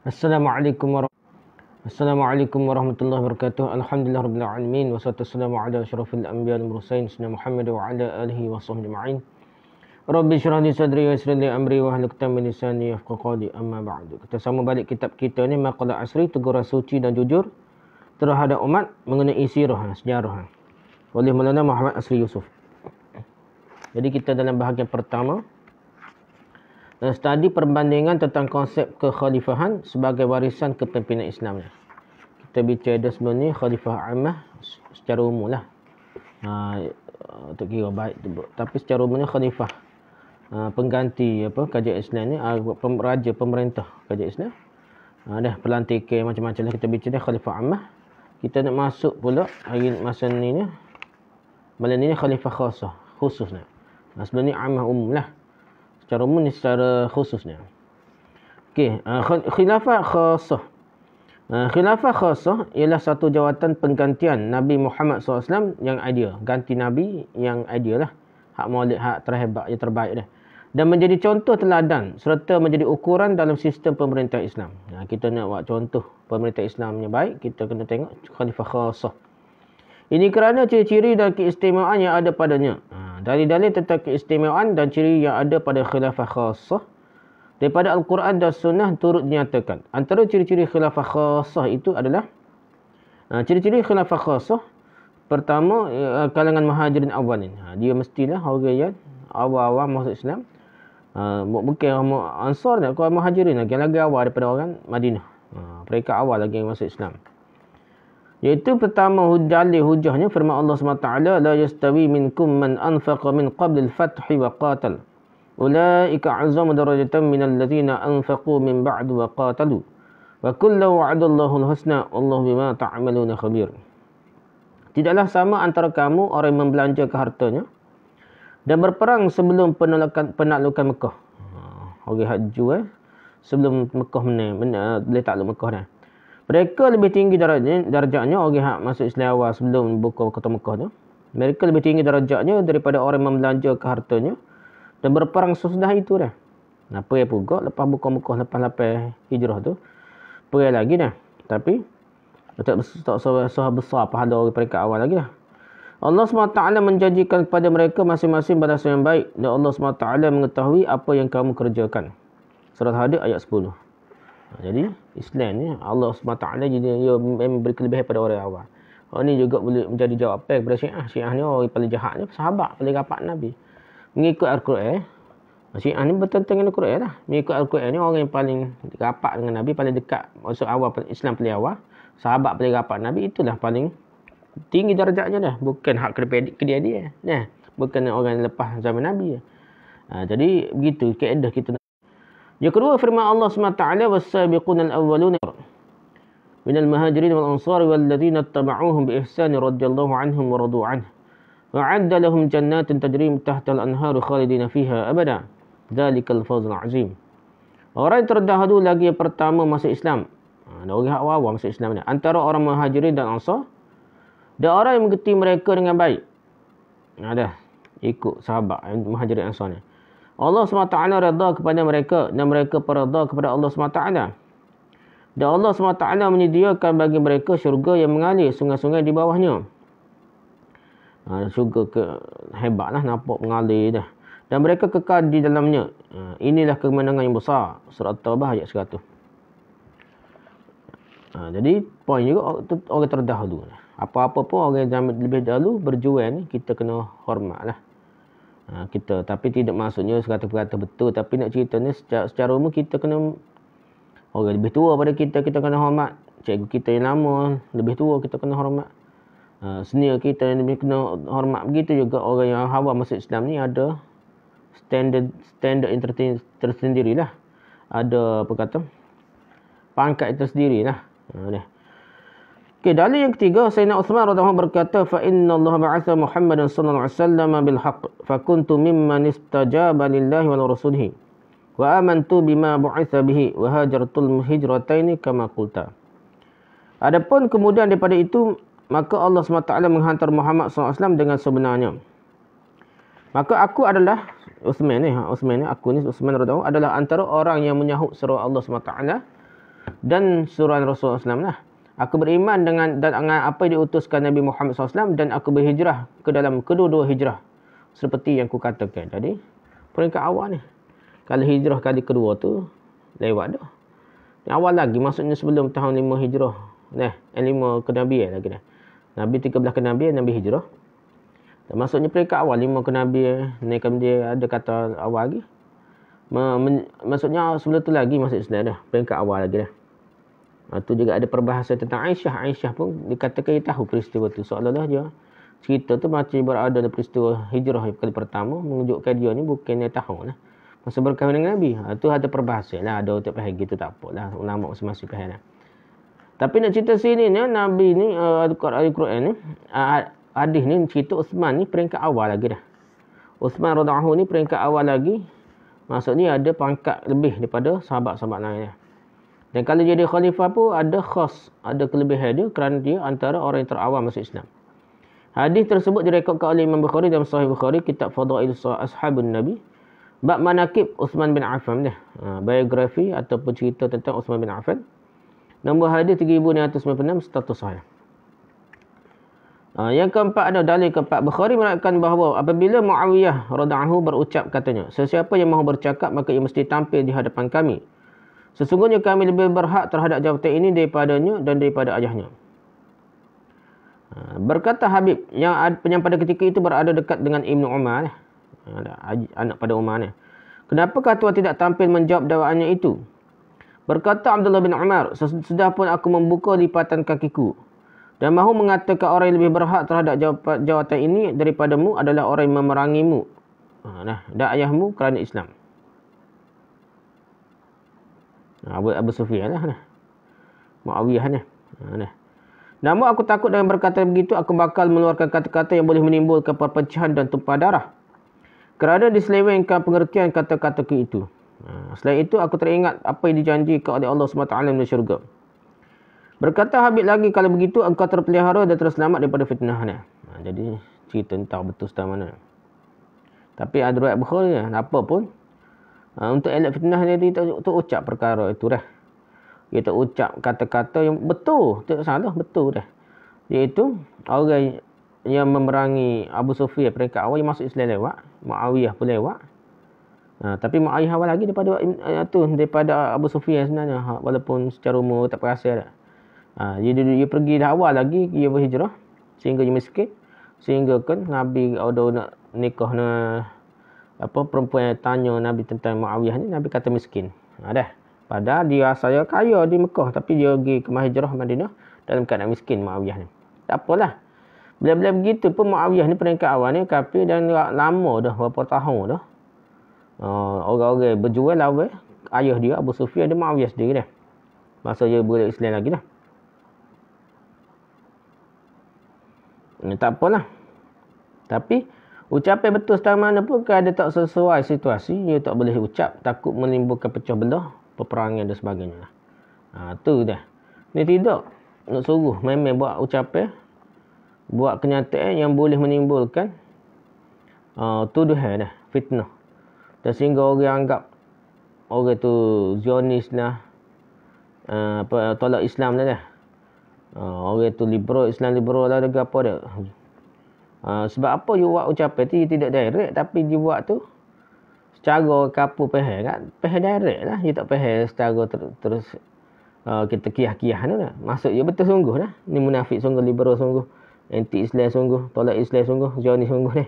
Assalamualaikum warahmatullahi wabarakatuh. Alhamdulillahirabbil alamin wassalatu wassalamu ala asyrafil anbiya'i wal mursalin sayyidina Muhammad wa ala alihi wa sahbihi ajma'in. Rabbi shrah li sadri wa yassir li amri wa hlul 'uqdatam min lisani yafqahu qawli. Amma ba'du. Kita sama balik kitab kita ni Maqalah Asri, teguran suci dan jujur terhadap umat mengenai sirah, sejarah oleh Maulana Muhammad Asri Yusof. Jadi kita dalam bahagian pertama studi perbandingan tentang konsep kekhalifahan sebagai warisan kepimpinan Islam. Kita bicara dah sebelum ni khalifah ammah secara umum lah. Tak kira baik tu. Tapi secara umumnya khalifah pengganti kerajaan Islam ni, raja pemerintah kerajaan Islam. Dah pelantikan macam-macam lah kita bicara khalifah ammah. Kita nak masuk pula hari masa ni malam ni khalifah khusus ni. Sebelum ni ammah umum lah. Secara umum ni secara khususnya. Okey, khilafah khasah. Khilafah khasah ialah satu jawatan penggantian Nabi Muhammad SAW yang ideal. Ganti Nabi yang ideal lah. Hak maulid, hak terhebat, yang terbaik dah. Dan menjadi contoh teladan serta menjadi ukuran dalam sistem pemerintah Islam. Kita nak buat contoh pemerintah Islam yang baik, kita kena tengok khalifah khasah. Ini kerana ciri-ciri dan keistimewaan yang ada padanya. Dalil-dalil tentang keistimewaan dan ciri yang ada pada khilafah khasah daripada Al-Quran dan Sunnah turut dinyatakan. Antara ciri-ciri khilafah khasah itu adalah ciri-ciri khilafah khasah. Pertama, kalangan muhajirin awalin. Dia mestilah orang yang awal-awal masuk Islam. Bukan orang Ansar, kalau muhajirin lagi awal daripada orang Madinah. Mereka awal lagi yang masuk Islam. Iaitu pertama dalil hujahnya firman Allah SWT, la yastawi minkum man anfaqa min qabli al-fathi wa qatal ulaika a'zamu darajatan minal ladzina anfaqu min ba'du wa qatalu wa kullu wa'adallahu al-husna wallahu bima ta'maluna khabir. Tidaklah sama antara kamu orang yang membelanjakan hartanya dan berperang sebelum penaklukan Mekah. Orang haju sebelum Mekah boleh takluk Mekah dah. Mereka lebih tinggi darjatnya orang yang masuk Islam awal sebelum buka kota Mekah tu. Mereka lebih tinggi darjatnya daripada orang yang membelanjakan hartanya dan berperang sesudah itu dah. Perang pula lepas buka Mekah, lepas hijrah tu. Perang lagi dah. Tapi tak besar pahala orang peringkat awal lagi dah. Allah SWT menjanjikan kepada mereka masing-masing balasan yang baik dan Allah SWT mengetahui apa yang kamu kerjakan. Surah Hadid ayat 10. Jadi Islam ni Allah SWT dia memberi kelebihan pada orang awal. Orang ni juga boleh menjadi jawapan kepada Syiah. Syiah ni orang paling jahat ni, sahabat paling rapat Nabi. Mengikut Al-Quran. Syiah ni bertentangan dengan Al-Quran lah. Mengikut Al-Quran ni orang yang paling rapat dengan Nabi, paling dekat masuk awal Islam paling awal. Sahabat paling rapat Nabi, itulah paling tinggi darjatnya dah. Bukan hak kedua dia. Bukan orang yang lepas zaman Nabi. Jadi begitu kaedah kita. Yang kedua firman Allah SWT, was-sabiquna al-awwaluna minal muhajirin wal ansar wal ladzina ittaba'uuhum bi ihsan radhiyallahu anhum wa radu anhu wa 'adda lahum jannatin tajri min tahtiha al-anharu khalidina fiha abada dzalikal fawzul 'azim. Orang yang terdahulu lagi yang pertama masuk Islam. Orang awal masuk Islam ni antara orang muhajirin dan ansar dan orang yang mengikuti mereka dengan baik. Dah ikut sahabat muhajirin ansar ni. Allah SWT redha kepada mereka dan mereka redha kepada Allah SWT. Dan Allah SWT menyediakan bagi mereka syurga yang mengalir sungai-sungai di bawahnya. Syurga hebatlah, nampak mengalir dah. Dan mereka kekal di dalamnya. Inilah kemenangan yang besar. Surah At-Taubah ayat 100. Jadi poin juga orang terdahulu. Apa-apa pun orang yang lebih dahulu berjuang ni kita kena hormat lah. Kita, tapi tidak maksudnya 100% betul, tapi nak cerita ni secara umum kita kena orang lebih tua pada kita kena hormat. Cikgu kita yang lama lebih tua kita kena hormat. Senior kita yang lebih kena hormat. Begitu juga orang yang awal masuk Islam ni ada standard yang tersendirilah. Ada pangkat yang tersendirilah. Okay, dalil yang ketiga, Sayyidina Uthman radhiyallahu anhu berkata, fa inna Allah ba'atha Muhammadan sallallahu alaihi wasallam bil haqq fa kuntu mimman istajaba lillahi wa rasulihi wa amantu bima bu'itha bihi wa hajartul hijrataini kama qulta. Adapun kemudian daripada itu maka Allah SWT menghantar Muhammad SAW dengan sebenarnya. Maka aku adalah Uthman ni, Uthman radhiyallahu adalah antara orang yang menyahut seru Allah SWT dan suruhan Rasulullah SAW lah. Aku beriman dengan apa yang diutuskan Nabi Muhammad SAW dan aku berhijrah ke dalam kedua-dua hijrah seperti yang ku katakan. Jadi peringkat awal ni. Kalau hijrah kali kedua tu lewat dah. Yang awal lagi maksudnya sebelum tahun 5 hijrah. 5 kenabian lagi dah. Nabi 13 kenabian, Nabi hijrah. Dan maksudnya peringkat awal 5 kenabian, ni kan dia ada kata awal lagi. Maksudnya sebelum tu lagi masuk Islam dah. Peringkat awal lagi dah. Tu juga ada perbahasan tentang Aisyah. Aisyah pun dikatakan dia tahu peristiwa tu. Seolah-olah dia cerita tu macam berada dalam peristiwa hijrah kali pertama. Menunjukkan dia ni bukan dia tahu lah. Masa berkahwin dengan Nabi. Tu ada perbahasan lah. Ada untuk faham gitu tak apa lah. Ulama masing-masing faham lah. Tapi nak cerita sini ni, Nabi ni, Al-Quran ni, hadis ni cerita Uthman ni peringkat awal lagi dah. Uthman radhiyallahu ni peringkat awal lagi. Maksudnya ada pangkat lebih daripada sahabat-sahabat lain. Dan kalau jadi khalifah pun ada khas, ada kelebihan dia kerana dia antara orang yang terawal masuk Islam. Hadis tersebut direkodkan oleh Imam Bukhari dalam Sahih Bukhari, kitab Fadail Ashabun Nabi. Bab manaqib Uthman bin Affan dah. Biografi ataupun cerita tentang Uthman bin Affan. Nombor hadis 3696, status sahih. Yang keempat ada dalil keempat. Bukhari menerangkan bahawa apabila Muawiyah radhiyallahu berucap katanya, sesiapa yang mahu bercakap maka ia mesti tampil di hadapan kami. Sesungguhnya kami lebih berhak terhadap jabatan ini daripadanya dan daripada ayahnya. Berkata Habib yang pada ketika itu berada dekat dengan Ibnu Umar, anak pada Umar ni. Kenapakah tuan tidak tampil menjawab dakwaannya itu? Berkata Abdullah bin Umar, sesudah pun aku membuka lipatan kakiku dan mahu mengatakan orang yang lebih berhak terhadap jawatan ini daripadamu adalah orang yang memerangimu dan ayahmu kerana Islam. Abu Sufyan lah. Muawiyah ni. Namun aku takut dengan berkata begitu, aku bakal mengeluarkan kata-kata yang boleh menimbulkan perpecahan dan tumpah darah. Kerana diselewengkan pengertian kata-kata itu. Selain itu, aku teringat apa yang dijanjikan oleh Allah SWT dalam syurga. Berkata Habib lagi, kalau begitu engkau terpelihara dan terselamat daripada fitnah ni. Jadi cerita tentang betul setelah mana. Tapi ada riwayat Bukhari apa pun. Untuk elak fitnah dia tak ucap perkara itu dah. Dia tak ucap kata-kata yang betul. Tak salah, betul dah. Iaitu orang yang memerangi Abu Sufyan peringkat awal yang masuk Islam lewat. Muawiyah pun lewat. Tapi Muawiyah awal lagi daripada Abu Sufyan sebenarnya. Walaupun secara umur tak perasan dah. Dia pergi dah awal lagi. Dia berhijrah. Sehingga dia miskin. Sehingga kan Nabi ada nak nikah perempuan yang tanya Nabi tentang Muawiyah ni, Nabi kata miskin. Padahal dia asalnya kaya di Mekah, tapi dia pergi ke hijrah Madinah dalam keadaan miskin Muawiyah ni. Tak apalah. Bila-bila begitu pun Muawiyah ni peringkat awal ni kafir dan lama dah, berapa tahun dah. Orang-orang berjual lawan ayah dia Abu Sufyan dan Muawiyah sendiri dah. Masa dia boleh Islam lagi dah. Tak apalah. Tapi ucapan betul setara mana pun kalau tak sesuai situasi, dia tak boleh ucap, takut menimbulkan pecah belah, peperangan dan sebagainya. Tu dah. Ni tidak nak suruh memang buat ucapan, buat kenyataan yang boleh menimbulkan tuduhan dah, fitnah. Dan sehingga orang anggap orang tu Zionis lah, tolak Islam dah. Orang tu liberal, Islam liberal lah, apa dah. Sebab apa you buat ucapan tu tidak direct, tapi dia buat tu secara kapu faham kan, faham direct lah, dia tak faham secara terus kita kiyah-kiyah tu lah. Maksud dia betul sungguh lah, ni munafik sungguh, liberal sungguh, anti Islam sungguh, tolak Islam sungguh, Zionis sungguh ni.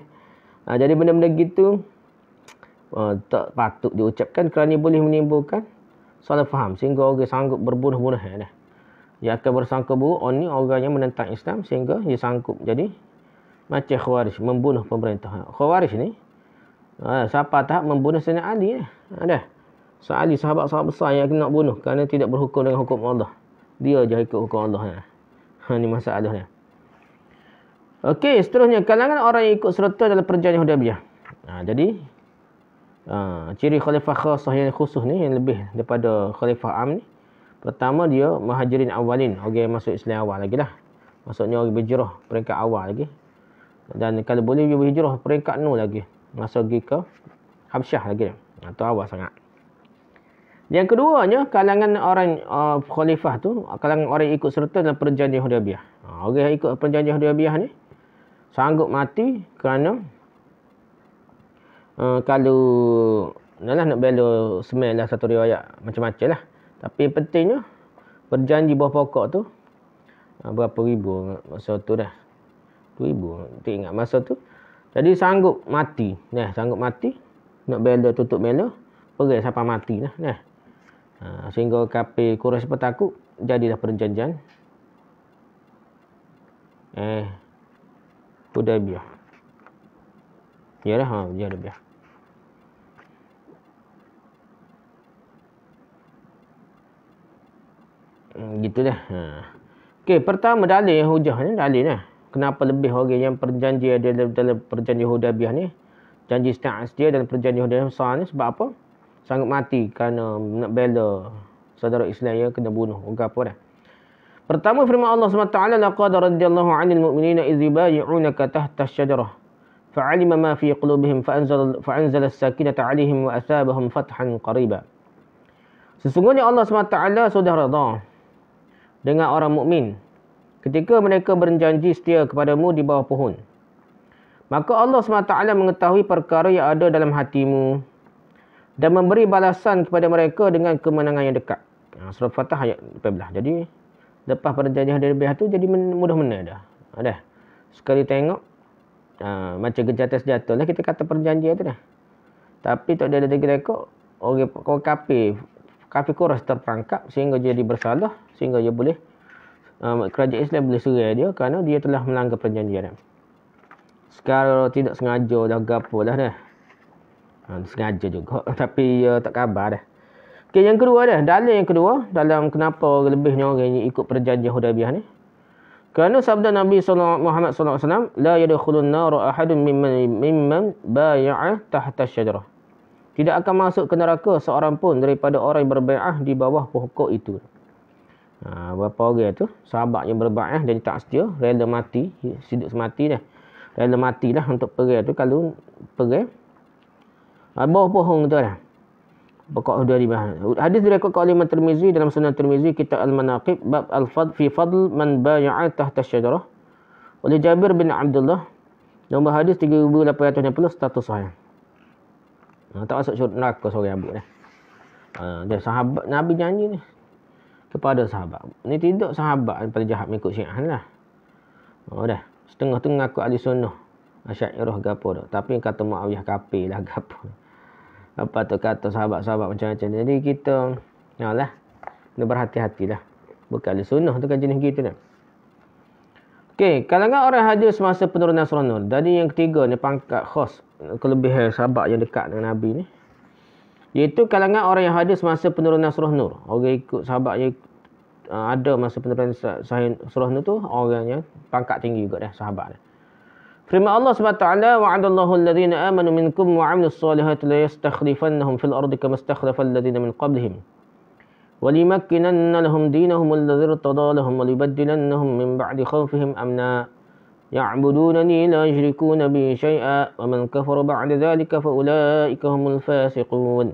Jadi benda-benda gitu tak patut diucapkan kerana boleh menimbulkan salah faham sehingga orang sanggup berbunuh-bunuh dah. Dia akan bersangka buruk ni orang yang menentang Islam sehingga dia sanggup jadi macam Khawarij, membunuh pemerintah. Khawarij ni, siapa tahap membunuh Sayyidina Ali dah. Ali sahabat-sahabat besar yang nak bunuh kerana tidak berhukum dengan hukum Allah. Dia je ikut hukum Allah. Ni masalah dia. Okey, seterusnya. Kalangan orang yang ikut serta dalam perjanjian Hudaybiyah. Jadi, ciri khalifah khasah yang khusus ni, yang lebih daripada khalifah am ni. Pertama, dia muhajirin awalin. Orang yang masuk Islam awal lagi lah. Maksudnya orang berhijrah peringkat awal lagi. Dan kalau boleh dia berhijrah peringkat 0 lagi. Masa pergi ke Habsyah lagi. Atau awal sangat. Yang keduanya, kalangan orang khalifah tu, kalangan orang yang ikut serta dalam perjanjian Hudaybiyah. Orang yang ikut perjanjian Hudaybiyah ni sanggup mati kerana kalau nak bela semai lah satu riwayat macam-macam lah. Tapi yang pentingnya berjanji bawah pokok tu berapa ribu masa tu dah. 2,000 tak ingat masa tu. Jadi sanggup mati. Sanggup mati nak bela tutup bela pergi sampai mati lah. Sehingga kafir Quraisy pun takut, jadilah perjanjian Hudaybiyah. Yalah, Hudaybiyah. Gitu dah. Okey, pertama dalil yang hujah ni, dalil lah. Kenapa lebih orang yang perjanji ada dalam perjanjian Hudaybiyah ni, janji sta'as dia dalam perjanjian Hudaybiyah besar ni, sebab apa? Sanggup mati kerana nak bela saudara Islam yang kena bunuh. Apa dah. Pertama firman Allah SWT, laqad radiyallahu 'anil mu'minina idh yubayyi'unaka tahta asy-syajarah fa'alima ma fi qulubihim fa'anzala as-sakinata 'alaihim wa asabahum fathan qariba. Sesungguhnya Allah SWT sudah redha dengan orang mukmin ketika mereka berjanji setia kepadamu di bawah pohon. Maka Allah SWT mengetahui perkara yang ada dalam hatimu dan memberi balasan kepada mereka dengan kemenangan yang dekat. Surah Fatah ayat 14. Jadi lepas perjanjian Hudaybiyah tu jadi mudah menang dah. Dah. Sekali tengok macam gejatan senjata lah kita kata perjanjian tu dah. Tapi tak ada lagi rekod orang kafir Quraisy terperangkap sehingga jadi bersalah, sehingga dia boleh kerajaan Islam boleh serai dia kerana dia telah melanggar perjanjian. Sekarang tidak sengaja dah gapo dah dah. Sengaja juga tapi tak khabar dah. Okey, yang kedua dah, dalil yang kedua dalam kenapa lebihnya orang yang ikut perjanjian Hudaybiyah ni. Kerana sabda Nabi Muhammad sallallahu alaihi wasallam, la yadkhulun nar ahadun mimman bay'a tahta asy-syajarah. Tidak akan masuk ke neraka seorang pun daripada orang yang berbai'ah di bawah pokok itu. Berapa orang tu? Sahabat yang berbai'ah dan tak setia, rela mati, hidup semati dah. Rela matilah untuk pergi tu kalau pergi bawah pohon tu dah. Pokok Hudaybiyah. Hadis diriwayatkan oleh Imam Tirmizi dalam Sunan Tirmizi kitab Al-Manaqib bab al-fadl fi fadl man bay'a tahta asy-syajarah. Oleh Jabir bin Abdullah. Nombor hadis 3860 status sahih. Tak masuk neraka seorang abuk dah. Dia sahabat Nabi janji ni kepada sahabat. Ni tidak sahabat yang paling jahat mengikut Syiah lah. Dah. Setengah tu mengaku ahli sunnah. Asy'ariyah gapo dah. Tapi kata Muawiyah kafir lah gapo. Apa tu kata sahabat-sahabat macam-macam. Jadi kita lah kena berhati-hatilah. Bukan ahli sunnah tu kan jenis gitu dah. Okey, kalangan orang hadir semasa penurunan surah Nur. Jadi yang ketiga ni pangkat khas kelebihan sahabat yang dekat dengan Nabi ni. Iaitu kalangan orang yang hadir semasa penurunan surah Nur. Orang ikut sahabat yang ada masa penurunan surah Nur tu orang yang pangkat tinggi juga dah sahabat dah. Firman Allah SWT, wa'adallahu alladhina amanu minkum wa 'amilus solihati la yastakhlifannahum fil ardi kama istakhlafa alladhina min qablihim. وَلِيُمَكِّنَنَّ لَهُمْ دِينَهُمُ الَّذِي ارْتَضَىٰ لَهُمْ وَلِيُبَدِّلَنَّهُمْ مِنْ بَعْدِ خَوْفِهِمْ أَمْنًا يَعْبُدُونَنِي لَا يُشْرِكُونَ بِي شَيْئًا وَمَنْ كَفَرَ بَعْدَ ذَلِكَ فَأُولَٰئِكَ هُمُ الْفَاسِقُونَ.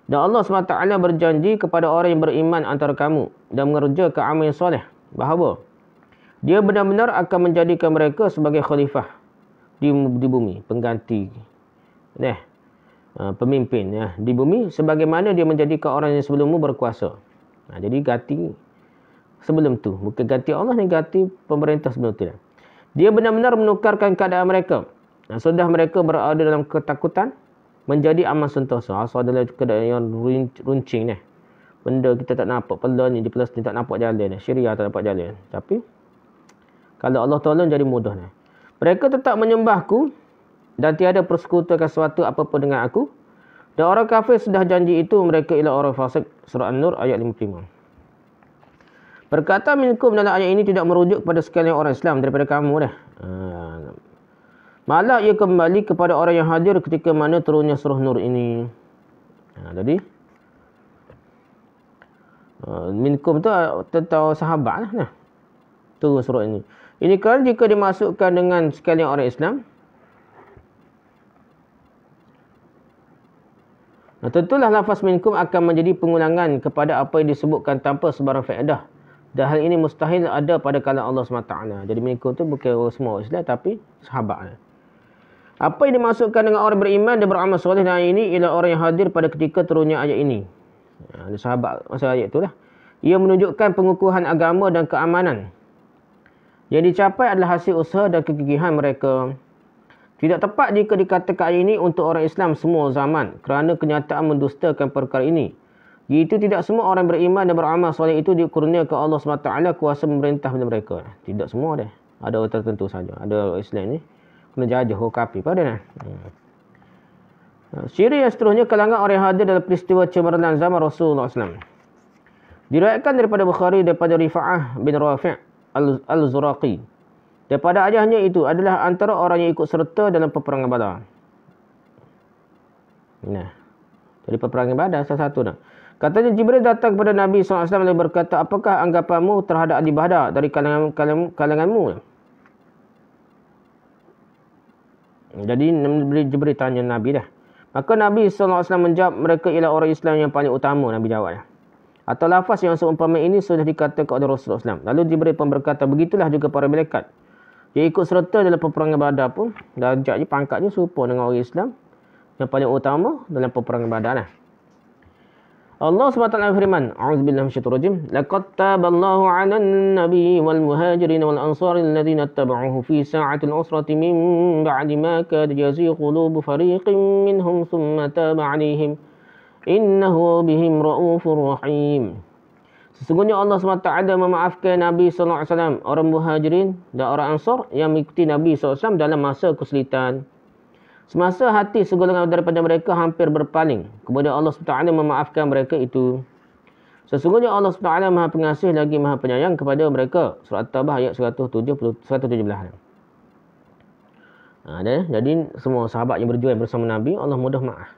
Dan Allah SWT berjanji kepada orang yang beriman antara kamu dan mengerjakan amal yang soleh bahawa Dia benar-benar akan menjadikan mereka sebagai khalifah di bumi, pengganti pemimpin di bumi sebagaimana dia menjadikan orang yang sebelummu berkuasa. Jadi ganti sebelum tu, bukan ganti Allah ni, ganti pemerintah sebelum tu. Dia benar-benar menukarkan keadaan mereka. Sudah mereka berada dalam ketakutan menjadi aman sentosa. Asal adalah keadaan yang runcing ni. Benda kita tak nampak, pelan ni di Palestin tak nampak jalan, Syria tak nampak jalan. Tapi kalau Allah tolong jadi mudah ni. Mereka tetap menyembahku dan tiada persekutukan sesuatu apapun dengan aku. Dan orang kafir sudah janji itu mereka ialah orang fasik. Surah An-Nur ayat 55. Perkataan minkum dalam ayat ini tidak merujuk kepada sekalian orang Islam daripada kamu dah. Malah ia kembali kepada orang yang hadir ketika mana turunnya surah Nur ini. Jadi minkum tu tentang sahabat lah. Turun surah ini. Ini kerana jika dimasukkan dengan sekalian orang Islam, Tentulah lafaz minkum akan menjadi pengulangan kepada apa yang disebutkan tanpa sebarang faedah. Dan hal ini mustahil ada pada kalangan Allah SWT. Jadi minkum tu bukan semua Islam tapi sahabat. Apa yang dimaksudkan dengan orang beriman dan beramal soleh dalam ayat ini ialah orang yang hadir pada ketika turunnya ayat ini. Sahabat masa ayat itulah. Ia menunjukkan pengukuhan agama dan keamanan. Yang dicapai adalah hasil usaha dan kegigihan mereka. Tidak tepat jika dikatakan ayat ini untuk orang Islam semua zaman kerana kenyataan mendustakan perkara ini. Iaitu tidak semua orang beriman dan beramal soleh itu dikurniakan Allah SWT kuasa memerintah pada mereka. Tidak semua dah. Ada orang tertentu saja. Ada Islam ni kena jajah kafir pada nah. Ciri yang seterusnya kalangan orang yang hadir dalam peristiwa cemerlang zaman Rasulullah SAW. Diriwayatkan daripada Bukhari daripada Rifa'ah bin Rafi' al-Zuraqi. Daripada ayahnya itu adalah antara orang yang ikut serta dalam peperangan Badar. Nah, dari peperangan Badar salah satu dah. Katanya Jibril datang kepada Nabi SAW dan berkata, apakah anggapanmu terhadap ahli Badar dari kalanganmu? Jadi Jibril tanya Nabi dah. Maka Nabi SAW menjawab, mereka ialah orang Islam yang paling utama. Nabi jawab. Atau lafaz yang seumpama ini sudah dikatakan oleh Rasulullah SAW. Lalu Jibril pun berkata, begitulah juga para malaikat. Yang ikut serta dalam peperangan Badar pun, darjatnya, pangkatnya serupa dengan orang Islam yang paling utama dalam peperangan Badar lah. Allah SWT berfirman, A'udzubillahi minasyaitonirrajim, laqad taballahu 'alan nabiyyi wal muhajirin wal ansari alladhina ittaba'uhu fi sa'atil usrati min ba'di ma kada yazighu qulubu fariqin minhum thumma taba 'alaihim innahu bihim ra'ufur rahim. Sesungguhnya Allah SWT memaafkan Nabi SAW, orang muhajirin dan orang ansar yang mengikuti Nabi SAW dalam masa kesulitan. Semasa hati segolongan daripada mereka hampir berpaling, kemudian Allah SWT memaafkan mereka itu. Sesungguhnya Allah SWT Maha Pengasih lagi Maha Penyayang kepada mereka. Surah At-Taubah ayat 117. Jadi semua sahabat yang berjuang bersama Nabi, Allah mudah maaf.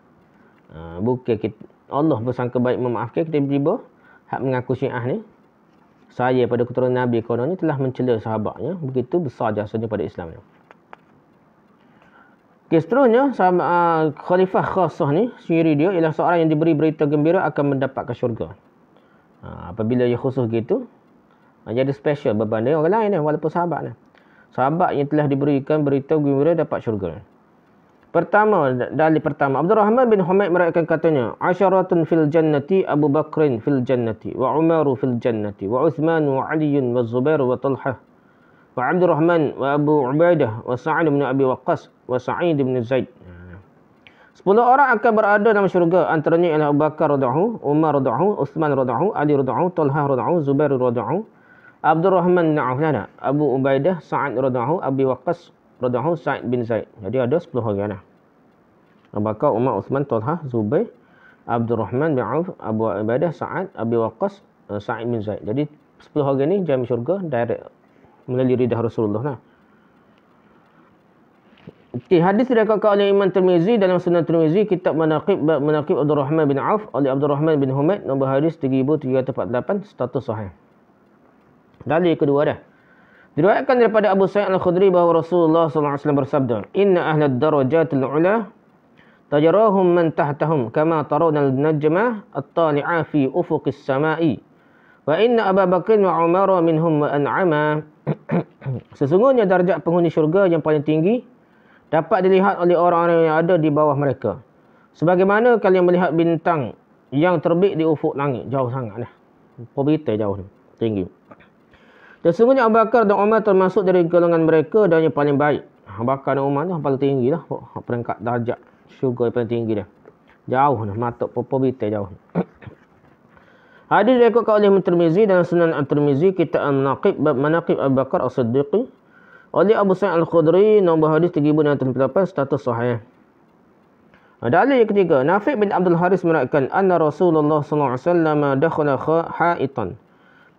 Bukan Allah bersangka baik memaafkan, kita tiba-tiba hak mengaku Syiah ni, saya pada keturunan Nabi kononnya telah mencela sahabatnya, begitu besar jasanya pada Islam ni. Okay, seterusnya, Khalifah Khasah ni, ciri dia ialah seorang yang diberi berita gembira akan mendapatkan syurga. Apabila dia khusus gitu, jadi special berbanding orang lain ni, walaupun sahabat ni. Sahabat yang telah diberikan berita gembira dapat syurga. Dalil pertama, Abdurrahman bin Humaid meriwayatkan katanya, Asyaratun fil jannati, Abu Bakrin fil jannati, wa Umaru fil jannati, wa Uthman wa Aliyun wa Zubair wa Talhah, wa Abdurrahman wa Abu Ubaidah wa Sa'ad bin Abi Waqqas wa Sa'id bin Zaid. 10 orang akan berada dalam syurga, antaranya ialah Abu Bakar radhiyallahu, Umar radhiyallahu, Uthman radhiyallahu, Ali radhiyallahu, Talhah radhiyallahu, Zubair radhiyallahu, Abdurrahman bin Auf, Abu Ubaidah, Sa'ad radhiyallahu, Abi Waqqas radhiyallahu, Sa'id bin Zaid. Jadi ada 10 orang lah. Abu Bakar, Umar, Uthman, Talhah, Zubair, Abdurrahman bin Auf, Abu Ubaidah, Sa'ad, Abi Waqqas, Sa'id bin Zaid. Jadi 10 orang ni jamin syurga direct melalui lidah Rasulullah lah. Okay, hadis diriwayatkan oleh Imam Tirmizi dalam Sunan Tirmizi, kitab Manaqib Abdurrahman bin Auf oleh Abdurrahman bin Humaid, nombor hadis 3348, status sahih. Dalil kedua dah. Diriwayatkan daripada Abu Sa'id Al-Khudri bahawa Rasulullah SAW bersabda, Inna ahlad darajatil ula tajarahum man tahtahum kama tarawna al-najma at-tali'a fi ufuqis sama'i. Wa inna Abu Bakr wa Umar minhum wa an'ama. Sesungguhnya darjat penghuni syurga yang paling tinggi dapat dilihat oleh orang-orang yang ada di bawah mereka. Sebagaimana kalian melihat bintang yang terbit di ufuk langit. Jauh sangat dah. Perbita jauh tinggi. Sesungguhnya Abu Bakar dan Umar termasuk dari golongan mereka dan yang paling baik. Abu Bakar dan Umar tu paling tinggi lah. Peringkat darjat syurga yang paling tinggi dah. Jauh dah. Matuk perbita jauh. Hadis diriwayatkan oleh Tirmizi dalam Sunan At-Tirmizi, kitab Manaqib Abu Bakar As-Siddiqi oleh Abu Sa'id Al-Khudri, nombor hadis 3038, status sahih. Dalil yang ketiga, Nafi' bin Abdul Haris meriwayatkan anna Rasulullah sallallahu alaihi wasallam dakhala ha'itan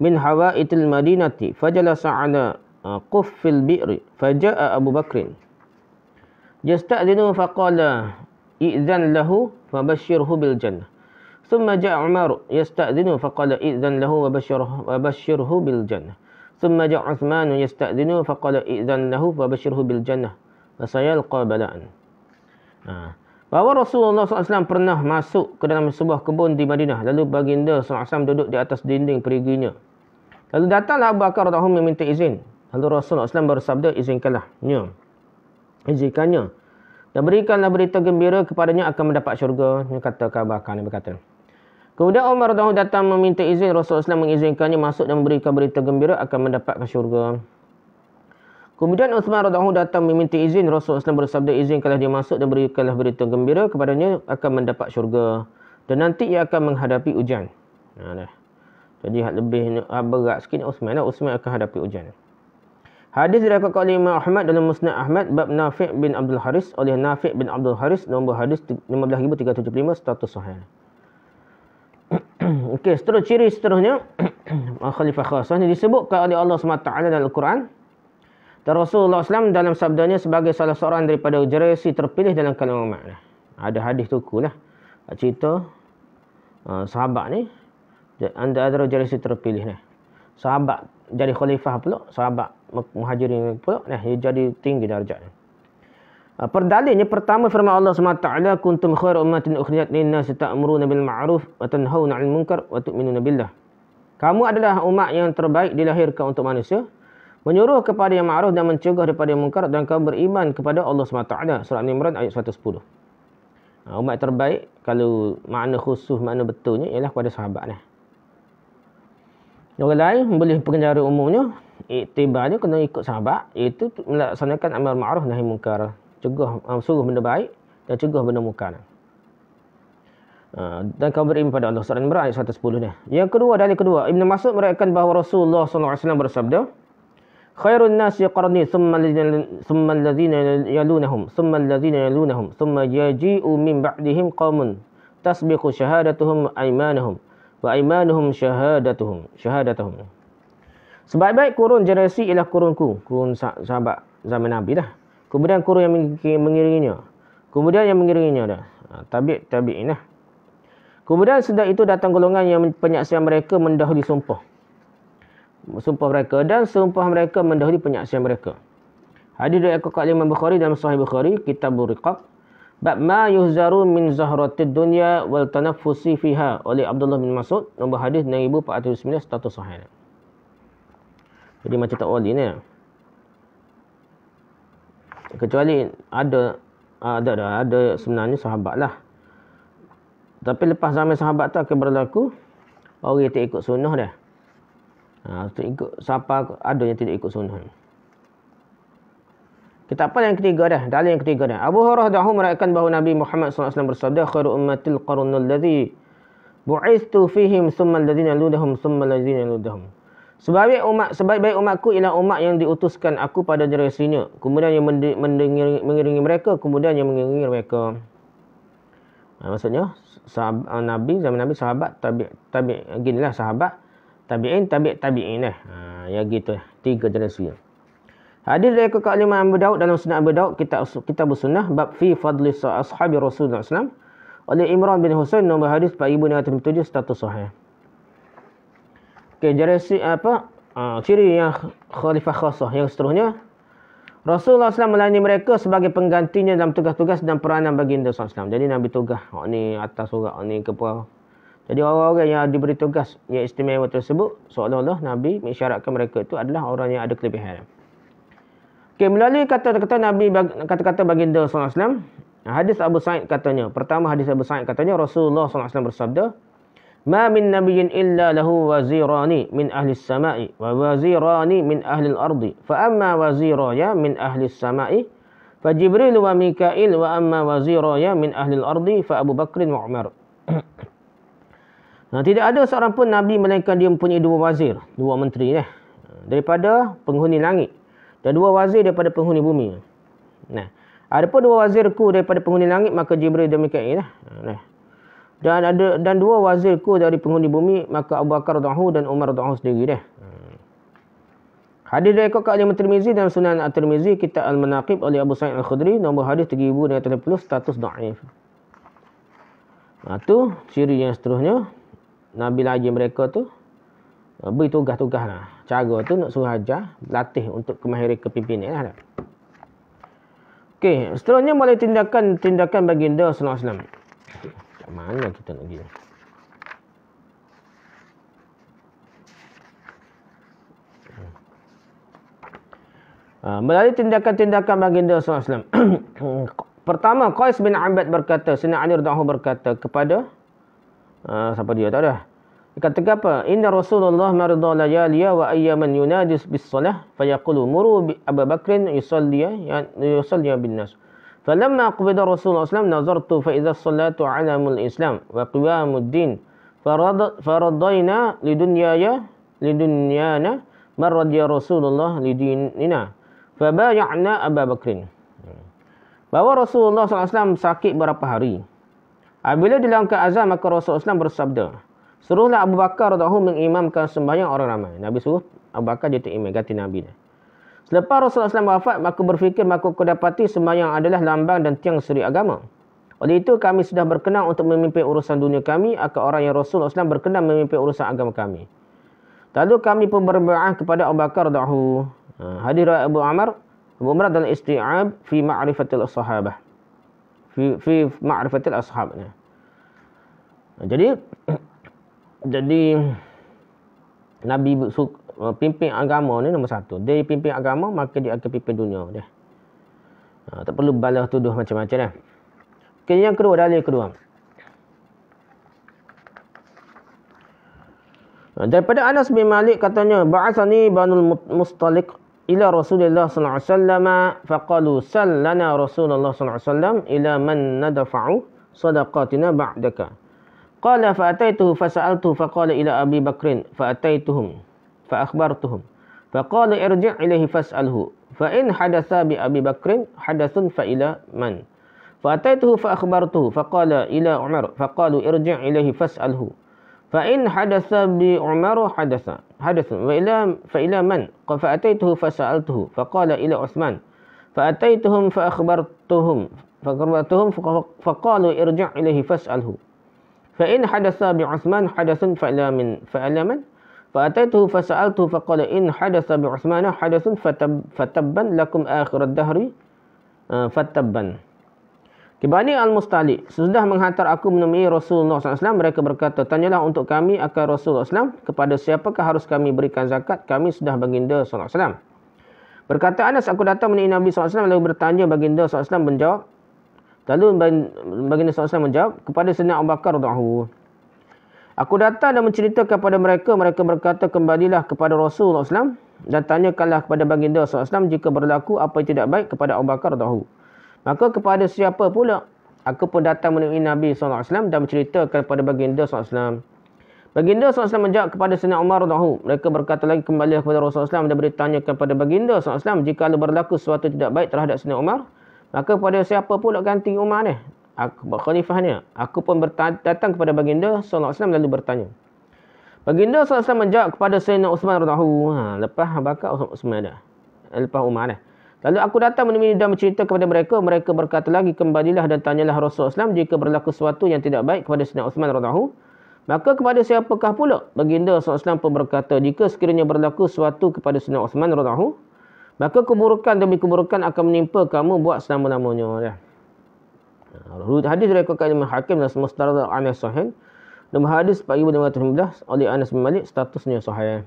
min hawaitil madinati fajalasa 'ala quffil bi'ri faja'a Abu Bakr yasta'dhinu faqala i'dhan lahu fabashshirhu bil jannah. ثم جاء عمر يستأذن فقال إذن له وبشره بالجنة. ثم جاء عثمان يستأذن فقال إذن له وبشره بالجنة. وسيلقى بلاء. Bahawa Rasulullah SAW pernah masuk ke dalam sebuah kebun di Madinah. Lalu baginda SAW duduk di atas dinding periginya. Lalu datanglah Abu Bakar radhiyallahu anhu meminta izin. Lalu Rasulullah SAW bersabda, izinkanlah. Izinkannya. Dan berikanlah berita gembira kepadanya akan mendapat syurga. Ini kata Abu Bakar. Berkata. Kemudian Umar radhiyallahu anhu datang meminta izin. Rasulullah SAW mengizinkannya masuk dan memberikan berita gembira akan mendapatkan syurga. Kemudian Uthman radhiyallahu anhu datang meminta izin. Rasulullah SAW bersabda, izinkanlah dia masuk dan berikanlah berita gembira kepadanya akan mendapat syurga. Dan nanti ia akan menghadapi ujian. Jadi lebih berat sikit Uthman. Uthman akan hadapi ujian. Hadis diriwayatkan oleh Imam Ahmad dalam Musnad Ahmad bab Nafi' bin Abdul Haris oleh Nafi' bin Abdul Haris, nombor hadis 15375, status sahih. Okey, ciri seterusnya khalifah khasah ini disebutkan oleh Allah SWT dalam Al-Quran. Dan Rasulullah SAW dalam sabdanya sebagai salah seorang daripada generasi terpilih dalam kalangan umat. Ada hadis tu lah. Cerita sahabat ni. Antara generasi terpilih ni. Sahabat jadi khalifah pula. Sahabat muhajirin pula. Dia jadi tinggi darjat. Perdalilnya pertama firman Allah SWT. Kuntum khairu ummatin ukhrijat lin-nasi ta'muruna bil ma'ruf wa tanhauna 'anil munkar wa tu'minuna billah. Kamu adalah umat yang terbaik dilahirkan untuk manusia. Menyuruh kepada yang ma'ruf dan mencegah daripada yang munkar dan kamu beriman kepada Allah SWT. Surah Al-Imran ayat 110. Umat terbaik, kalau makna khusus, makna betulnya ialah kepada sahabat ni. Orang lain boleh penjara umumnya, iktibarnya kena ikut sahabat, iaitu melaksanakan amal ma'ruf nahi munkar. Suruh benda baik dan cegah benda munkar. Dan kamu beriman pada Allah. Surah Al-Imran ayat 110 ni. Yang kedua, dalil kedua, Ibn Mas'ud meriwayatkan bahawa Rasulullah SAW bersabda, khairun nasi qarni thumma alladhina yalunahum thumma alladhina yalunahum thumma yaji'u min ba'dihim qaumun tasbiqu syahadatuhum aymanuhum wa aymanuhum syahadatuhum. Sebaik-baik kurun generasi ialah kurunku, kurun sahabat zaman Nabi dah. Kemudian kurun yang mengiringinya. Kemudian yang mengiringinya dah. Tabi'in dah. Kemudian setelah itu datang golongan yang penyaksian mereka mendahului sumpah mereka dan sumpah mereka mendahului penyaksian mereka. Hadis diriwayatkan oleh Imam Bukhari dalam Sahih Bukhari, Kitabur Riqaq, bab ma yuhzaru min zahratid dunya wal tanaffusi fiha oleh Abdullah bin Mas'ud, nombor hadis 6409, status sahih. Jadi macam tak wali ni. Kecuali ada sebenarnya sahabat lah. Tapi lepas zaman sahabat tu akan berlaku orang yang tak ikut sunnah dah. Siapa ada yang tidak ikut sunnah. Kita apa yang ketiga dah. Dalil yang ketiga dah. Abu Hurairah radhiyallahu meriwayatkan bahawa Nabi Muhammad SAW bersabda, khairu ummatil qarnul ladzi bu'ithtu fihim thumma alladhina yalunahum thumma alladhina yalunahum. Sebaik-baik umatku ialah umat yang diutuskan aku pada generasinya. Kemudian yang mengiringi mereka, kemudian yang mengiringi mereka. Maksudnya Nabi, zaman Nabi, sahabat, ginilah sahabat, tabi'in lah. Ya gitu lah. 3 generasi. Hadis dari Imam Abu Daud dalam Sunan Abu Daud, kitab sunnah, bab fi fadli ashabi Rasulullah SAW oleh Imran bin Husain, nombor hadis 4607, status sahih. Okey, generasi ciri yang khalifah khasah yang seterusnya. Rasulullah SAW melayani mereka sebagai penggantinya dalam tugas-tugas dan peranan baginda SAW. Jadi Nabi tugas, ni atas orang, ni kepala. Jadi orang-orang yang diberi tugas yang istimewa tersebut, seolah-olah Nabi mengisyaratkan mereka itu adalah orang yang ada kelebihan. Okey, melalui kata-kata Nabi, kata-kata baginda SAW, hadis Abu Sa'id katanya. Pertama hadis Abu Sa'id katanya, Rasulullah SAW bersabda, ma min nabiyyin illa lahu wazirani min ahli as-sama'i wa wazirani min ahli al-ardi. Fa amma waziraya min ahli as-sama'i fa Jibril wa Mikail wa amma waziraya min ahli al-ardi fa Abu Bakr wa Umar. Tidak ada seorang pun Nabi melainkan dia mempunyai 2 wazir, 2 menteri daripada penghuni langit dan 2 wazir daripada penghuni bumi. Adapun 2 wazirku daripada penghuni langit, maka Jibril dan Mikail lah. Dan 2 wazirku dari penghuni bumi, maka Abu Bakar radhiyallahu dan Umar radhiyallahu sendiri dah. Hadis diriwayatkan oleh Tirmizi dalam Sunan At-Tirmizi, Kitab Al-Manaqib oleh Abu Sa'id Al-Khudri, nombor hadis 3030, status dhaif. Tu ciri yang seterusnya. Nabi lagi mereka tu beri tugas-tugas lah. Cara tu nak suruh ajar, latih untuk kemahiran kepimpinan lah. Okey, seterusnya mulai tindakan baginda sallallahu alaihi wasallam. Kat mana kita nak pergi? Melalui tindakan-tindakan baginda sallallahu alaihi wasallam. Pertama, Qais bin Abad berkata, Sayyidina Ali radhiyallahu anhu berkata kepada siapa dia tak ada. Dia kata apa? Inna Rasulullah marida layaliya wa ayyaman yunadis bis salah fayaqulu muru bi Abu Bakrin yusalliya bin nas. Falamma qubida Rasulullah sallallahu alaihi wasallam nazartu fa idza as-salatu 'alamul Islam wa qiyamud din faradayna lidunyana marad ya Rasulullah lidinina fabay'na Abu Bakrin. Bahawa Rasulullah SAW sakit berapa hari. Apabila dilangkah azan, maka Rasulullah SAW bersabda, suruhlah Abu Bakar radhiyallahu mengimamkan sembahyang orang ramai. Nabi suruh Abu Bakar jadi imam, ganti Nabi. Selepas Rasulullah SAW wafat, maka berfikir, maka aku dapati sembahyang adalah lambang dan tiang suri agama. Oleh itu, kami sudah berkenan untuk memimpin urusan dunia kami, akan orang yang Rasulullah SAW berkenan memimpin urusan agama kami. Lalu kami pun berbai'ah kepada Abu Bakar radhiyallahu. Hadis riwayat Abu Umar dalam isti'ab fi ma'rifatil sahabah. Fi ma'rifatil ashab. Jadi Nabi pimpin agama ni nombor satu. Dia pimpin agama, maka dia akan pimpin dunia dia. Tak perlu balas tuduh macam-macam dah. Okay, yang kedua, dalil kedua. Daripada Anas bin Malik katanya, ba'athani Banul Mustaliq ila Rasulullah sallallahu alaihi wasallam faqalu sal lana Rasulullah sallallahu alaihi wasallam ila man nadfa'u sadaqatina ba'daka. Qala fa ataituhu fa sa'altuhu fa qala ila Abi Bakrin fa ataituhum fa akhbartuhum fa qala irji' ilayhi fas'alhu fa in hadatha bi Abi Bakrin hadathun fa ila man fa ataituhu fa akhbartuhu fa qala ila Umar fa qalu irji' ilayhi fas'alhu fa in hadatha bi Umar hadatha wa ila man fa ataituhu fa sa'altuhu fa qala ila Uthman fa ataituhum fa akhbartuhum fa qalu irji' ilayhi fas'alhu fa in hadatha bi Uthman hadathun fa ila man fa ataituhu fa sa'altuhu fa qala in hadatha bi Uthman hadathun fatabban lakum akhir ad-dahri fatabban. Kibani Al-Mustali, sesudah menghantar aku menemui Rasulullah SAW, mereka berkata, tanyalah untuk kami akan Rasulullah SAW, kepada siapakah harus kami berikan zakat, kami sudah baginda SAW. Berkata Anas, aku datang menemui Nabi SAW, lalu bertanya baginda SAW menjawab, lalu baginda SAW menjawab, kepada Sayyidina Abu Bakar radhiyallahu. Aku datang dan menceritakan kepada mereka, mereka berkata, kembalilah kepada Rasulullah SAW, dan tanyakanlah kepada baginda SAW, jika berlaku apa yang tidak baik kepada Abu Bakar radhiyallahu. Maka kepada siapa pula aku pun datang menemui Nabi SAW dan menceritakan kepada baginda SAW. Baginda SAW menjawab kepada Sayyidina Umar radhiyallahu. Mereka berkata lagi kembali kepada Rasulullah SAW dan bertanya kepada baginda SAW, jika berlaku sesuatu tidak baik terhadap Sayyidina Umar, maka kepada siapa pula ganti Umar ni? Khalifah ni. Aku pun datang kepada baginda SAW lalu bertanya. Baginda SAW menjawab kepada Sayyidina Uthman radhiyallahu. Lepas Bakar Uthman dah. Lepas Umar dah. Lalu aku datang menemui dan bercerita kepada mereka. Mereka berkata lagi, kembalilah dan tanyalah Rasulullah SAW jika berlaku sesuatu yang tidak baik kepada Sayyidina Uthman radhiyallahu. Maka kepada siapakah pula? Baginda SAW pun berkata, jika sekiranya berlaku sesuatu kepada Sayyidina Uthman radhiyallahu, maka keburukan demi keburukan akan menimpa kamu buat selama-lamanya. Hadis diriwayatkan Imam Hakim dalam Mustadrak Anas Sahih. Nombor hadis 4515 oleh Anas bin Malik, statusnya sahih.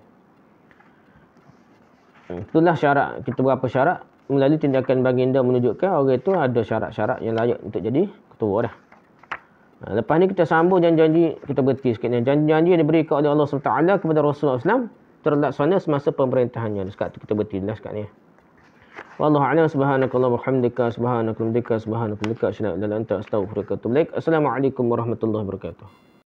Itulah syarat. Kita berapa syarat? Melalui tindakan baginda menunjukkan orang itu ada syarat-syarat yang layak untuk jadi ketua dah. Lepas ni kita sambung janji-janji, kita berhenti sikit ni. Janji-janji yang diberikan oleh Allah SWT kepada Rasulullah SAW terlaksana semasa pemerintahannya. Sekarang kita berhenti lah sekarang ni. Wallahu a'lam. Subhanakallah wa hamdika, subhanakallah, subhanakallah, asyhadu an la ilaha illa anta, astaghfiruka wa atubu ilaik. Assalamualaikum warahmatullahi wabarakatuh.